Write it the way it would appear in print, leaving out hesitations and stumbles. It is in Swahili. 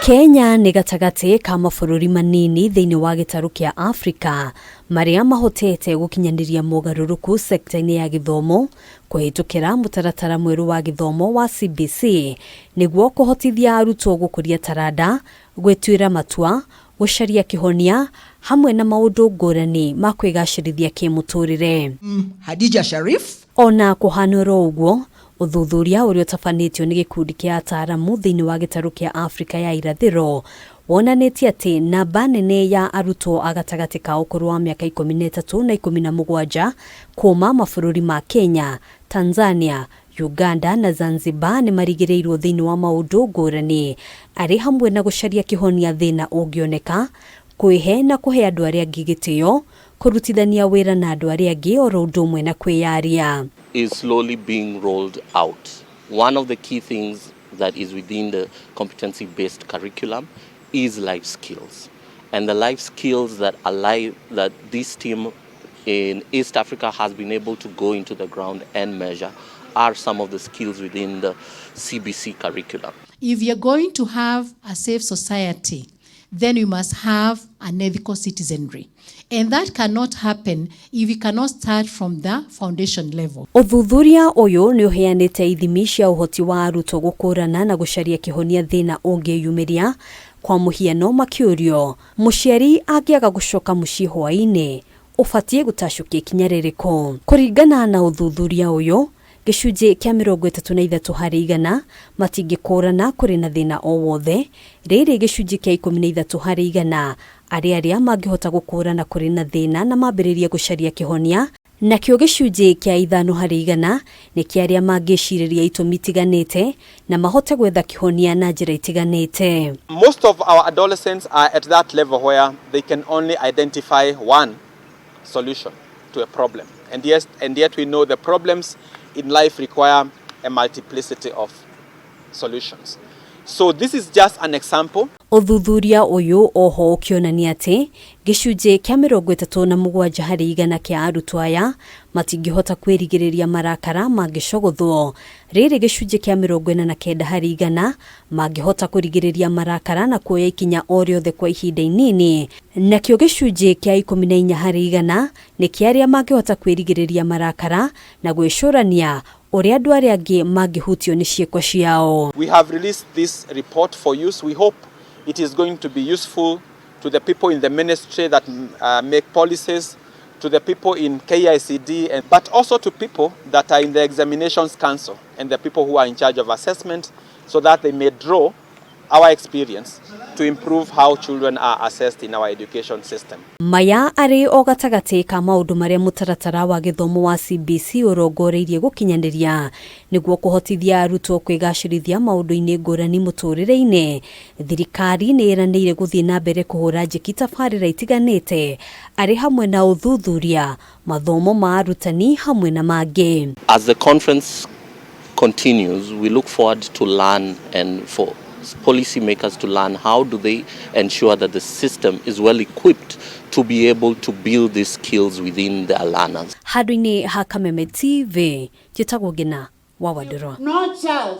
Kenya nĩ gatagati ka mabũrũri manini thĩinĩ wa gĩtarũ kĩa Afrika marĩa mahotete gũkinyaniria mogarũrũku sekta-ini ya gĩthomo kũhĩtũkĩra mũtaratara mwerũ wa gĩthomo wa CBC nĩguo kũhotithia arutwo gũkũria taranda, gwĩtuĩra matua, gũcaria kĩhonia hamwe na maũndũ ngũrani ma kwĩgacĩrithia kĩmũtũrĩre. Hadija Sharif Ona kũhanũra ũguo, ũthuthuria ũrĩa ũtabanĩtio nĩ gĩkundi kĩa ATARAMU thĩinĩ wa gĩtarũ kĩa Afrika ya Irathiro wonanĩtie atĩ namba nene ya arutwo a gatagati ka ũkũrũ wa mĩaka 13 na 17 kuuma mabũrũri ma Kenya, Tanzania, Uganda na Zanzibar nĩ marigĩrĩirwo thĩinĩ wa maũndũ ngũrani arĩ hamwe na gũcaria kĩhonia thĩna ũngĩoneka, kwĩhe na kũhe andũ arĩa angĩ gĩtĩo, kũrutithania wĩra na andũ arĩa angĩ oro ũndũ ũmwe na kwĩyaria. Is slowly being rolled out. One of the key things that is within the competency-based curriculum is life skills. And the life skills that this team in East Africa has been able to go into the ground and measure are some of the skills within the CBC curriculum. If you're going to have a safe society, then you must have an ethical citizenry. And that cannot happen if you cannot start from the foundation level. Ũthuthuria ũyũ nĩ ũheanĩte ithimi cia ũhoti wa arutwo gũkũrana na gũcaria kĩhonia thĩna ũngĩyumĩria, kwa mũhiano makĩũrio, mũciari angĩaga gũcoka mũciĩ hwaĩ-inĩ, ũbatiĩ gũtacũkia ikinya rĩrĩkũ. Kũringana na ũthuthuria ũyũ, gĩcunjĩ kĩa 33% matingĩkũrana kũrĩ na thĩna o wothe, rĩrĩ gĩcunjĩ kĩa 13% arĩa mangĩhota gũkũrana kũrĩ na thĩna na mambĩrĩria gũcaria kĩhonia, nakĩo gĩcunjĩ kĩa 5% nĩ kĩa arĩa mangĩcirĩria itũmi itiganĩte na mahote gwetha kĩhonia na njĩra itiganĩte. Most of our adolescents are at that level where they can only identify one solution to a problem. And yet we know the problems in life require a multiplicity of solutions. So this is just an example. Ũthuthuria ũyũ oho ũkĩonania atĩ gĩcunjĩ kĩa 37% kĩa arutwo aya matingĩhota kwĩrigĩrĩria marakara mangĩcogothwo, rĩrĩ gĩcunjĩ kĩa 49% mangĩhota kũrigĩrĩria marakara na kuoya ikinya o rĩothe kwa ihinda inini, nakĩo gĩcunjĩ kĩa 14% nĩ kĩa arĩa mangĩhota kwĩrigĩrĩria marakara na gwĩcũrania ũrĩa andũ arĩa angĩ mangĩhutio nĩ ciĩko ciao. We have released this report for use. We hope it is going to be useful to the people in the ministry that make policies, to the people in KICD, but also to people that are in the examinations council and the people who are in charge of assessment, so that they may draw our experience to improve how children are assessed in our education system. Maya arĩ o gatagati ka maũndũ marĩa mũtaratara wa gĩthomo wa CBC ũrongoreirie gũkinyanĩria nĩguo kũhotithia arutwo kwĩgacĩrithia maũndũ-inĩ ngũrani mũtũrĩre-inĩ. Thirikari nĩ ĩranĩire gũthiĩ na mbere kũhũra njeki tabarĩra itiganĩte arĩ hamwe na ũthuthuria, mathomo ma arutani hamwe na mangĩ. As the conference continues, we look forward to learn and for policy makers to learn how do they ensure that the system is well equipped to be able to build these skills within their learners. Handũ-inĩ ha Kameme TV, njĩtagwo Ngina wa Wandĩrwo. no child